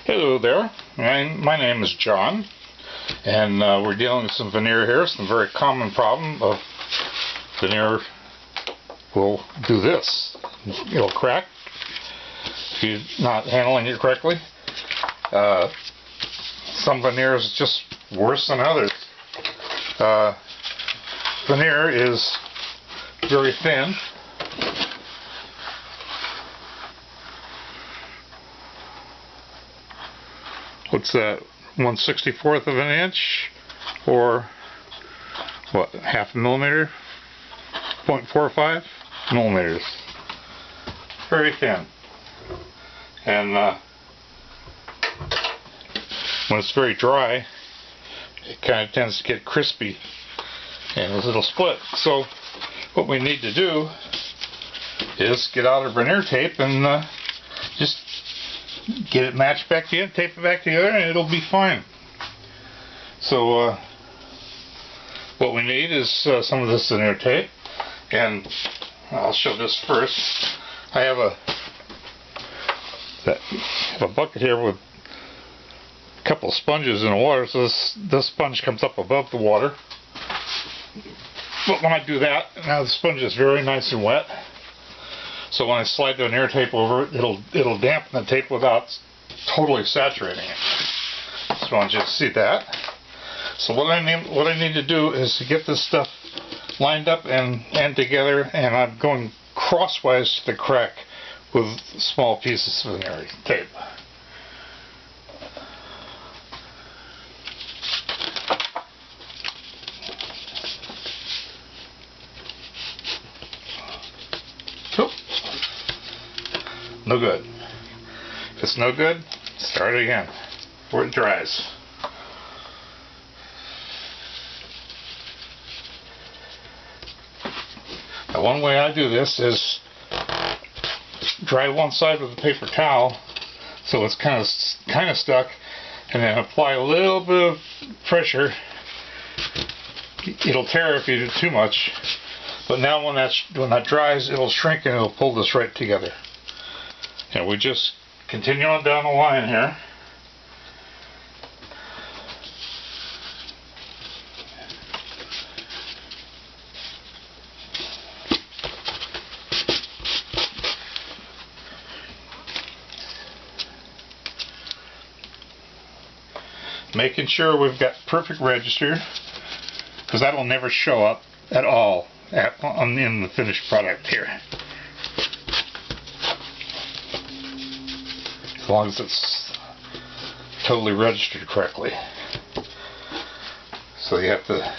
Hello there, my name is John, and we're dealing with some veneer here. Some very common problem of veneer will do this. It'll crack if you're not handling it correctly. Some veneer is just worse than others. Veneer is very thin. What's that, 1/64 of an inch, or what, half a millimeter, 0.45 millimeters. Very thin. And when it's very dry, it kind of tends to get crispy and it'll split. So what we need to do is get out our veneer tape and just get it matched back together, tape it back together, and it'll be fine. So what we need is some of this veneer tape, and I'll show this first. I have a bucket here with a couple of sponges in the water, so this sponge comes up above the water. But when I do that, now the sponge is very nice and wet. So when I slide the veneer tape over it, it'll dampen the tape without totally saturating it. So I want you to see that. So what I need to do is to get this stuff lined up and together, and I'm going crosswise to the crack with small pieces of veneer tape. No good. If it's no good, start again before it dries. Now, one way I do this is dry one side with a paper towel so it's kind of stuck, and then apply a little bit of pressure. It'll tear if you do too much, but now when that dries, it'll shrink and it'll pull this right together. And we just continue on down the line here. Making sure we've got perfect register, because that'll never show up at all in the finished product here. As long as it's totally registered correctly. So you have to,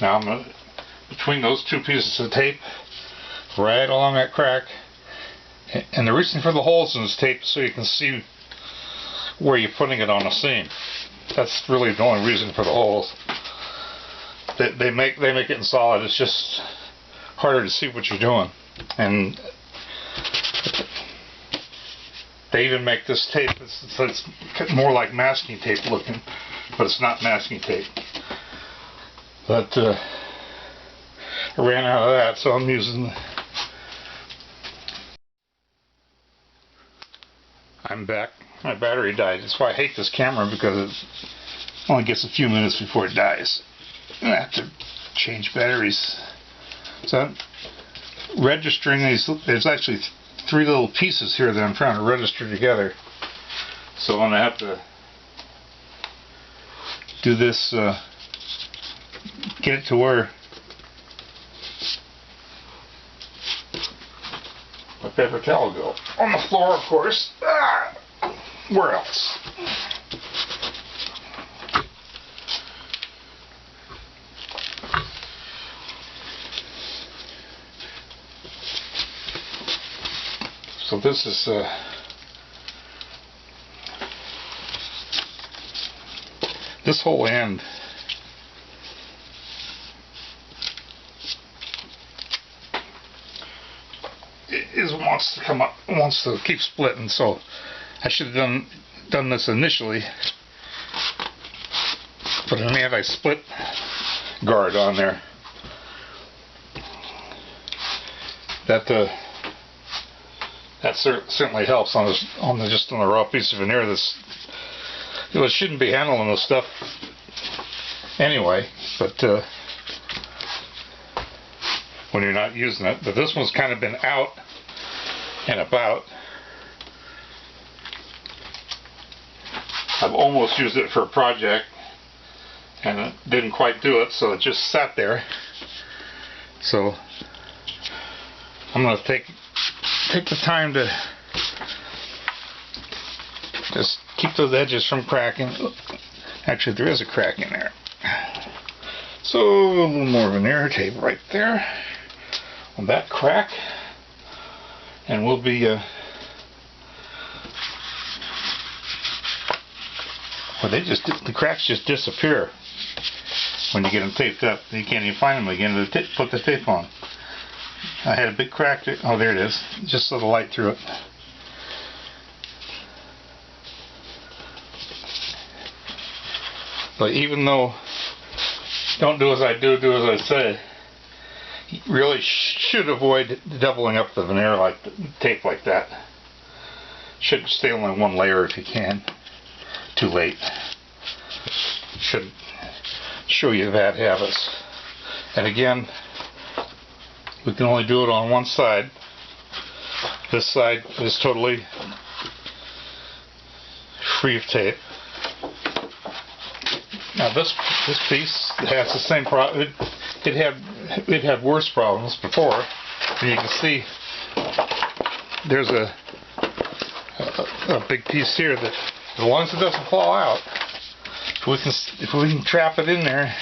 now I'm going to, between those two pieces of tape, right along that crack, and the reason for the holes in this tape is so you can see where you're putting it on a seam. That's really the only reason for the holes. They make it in solid. It's just harder to see what you're doing. And they even make this tape, it's more like masking tape looking, but it's not masking tape. But I ran out of that, so I'm using I'm back. My battery died. That's why I hate this camera, because it only gets a few minutes before it dies. I have to change batteries. So I'm registering these. There's actually 3 little pieces here that I'm trying to register together. So when I have to do this, get it to where my paper towel go. On the floor, of course. Where else? So this is this whole end wants to keep splitting, so I should have done this initially. Put an anti-split guard on there. that certainly helps on just on the raw piece of veneer. It shouldn't be handling this stuff anyway, but when you're not using it. But this one's kind of been out and about. I've almost used it for a project and it didn't quite do it, so it just sat there. So I'm going to take the time to just keep those edges from cracking. Actually, there is a crack in there. So a little more veneer tape right there on that crack, and we'll be well, the cracks just disappear when you get them taped up. You can't even find them again to put the tape on. I had a big crack there. Oh, there it is. Just so the light through it. But even though don't do as I do, do as I say, you really should avoid doubling up the veneer tape like that. Should stay only one layer if you can. Too late. Should show you bad habits. And again, we can only do it on one side. This side is totally free of tape. Now this piece has the same problem. It had worse problems before. And you can see there's a big piece here that, as long as it doesn't fall out, if we can trap it in there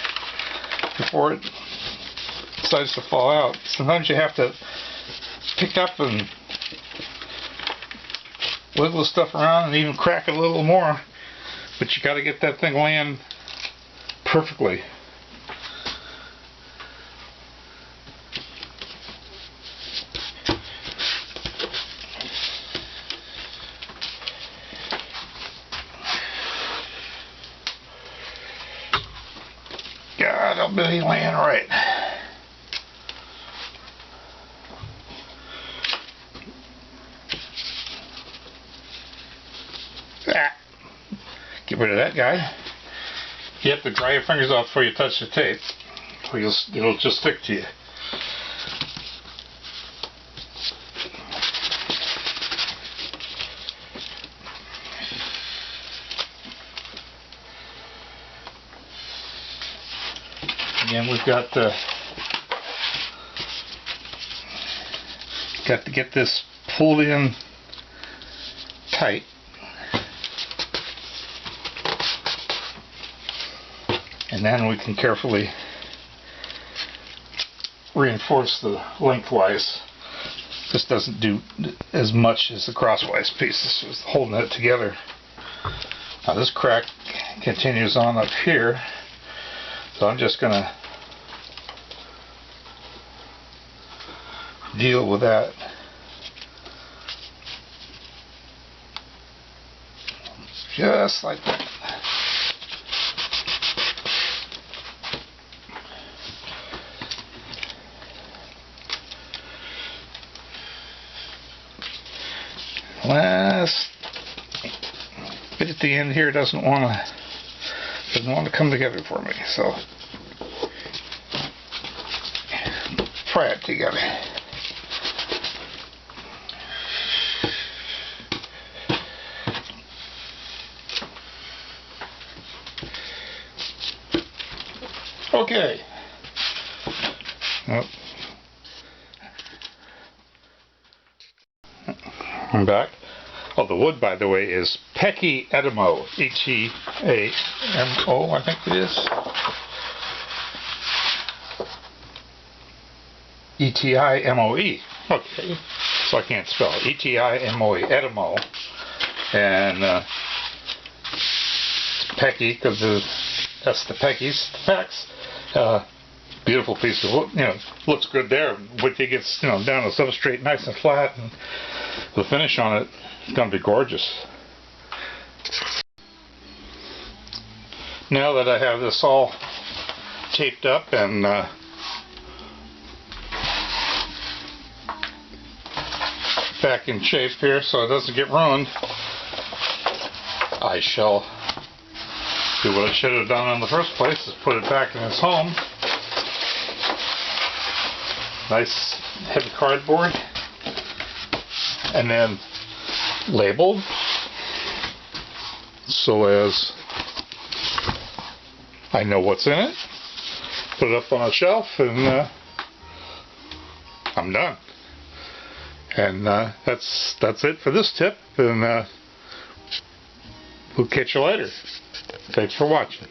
before it decides to fall out. Sometimes you have to pick up and wiggle stuff around and even crack it a little more, but you got to get that thing laying perfectly. God, I'll be laying right. Get rid of that guy. You have to dry your fingers off before you touch the tape, or it'll just stick to you. Again, we've got to get this pulled in tight. And then we can carefully reinforce the lengthwise. This doesn't do as much as the crosswise piece. This is holding it together. Now this crack continues on up here, so I'm just going to deal with that. Just like that. Last bit at the end here doesn't want to come together for me, so pry it together. Okay. Oh. I'm back. Oh, the wood, by the way, is Pecky Etimoe, E-T-A-M-O, I think it is. E-T-I-M-O-E. Okay, so I can't spell it. E-T-I-M-O-E, Etimoe. And it's Pecky because that's the Peckies, the Pecks. Beautiful piece of wood, looks good there. But it gets, down the substrate nice and flat, and the finish on it is going to be gorgeous. Now that I have this all taped up and back in shape here so it doesn't get ruined, I shall do what I should have done in the first place, is put it back in its home. Nice heavy cardboard, and then labeled so as I know what's in it. Put it up on a shelf, and I'm done. And that's it for this tip, and we'll catch you later. Thanks for watching.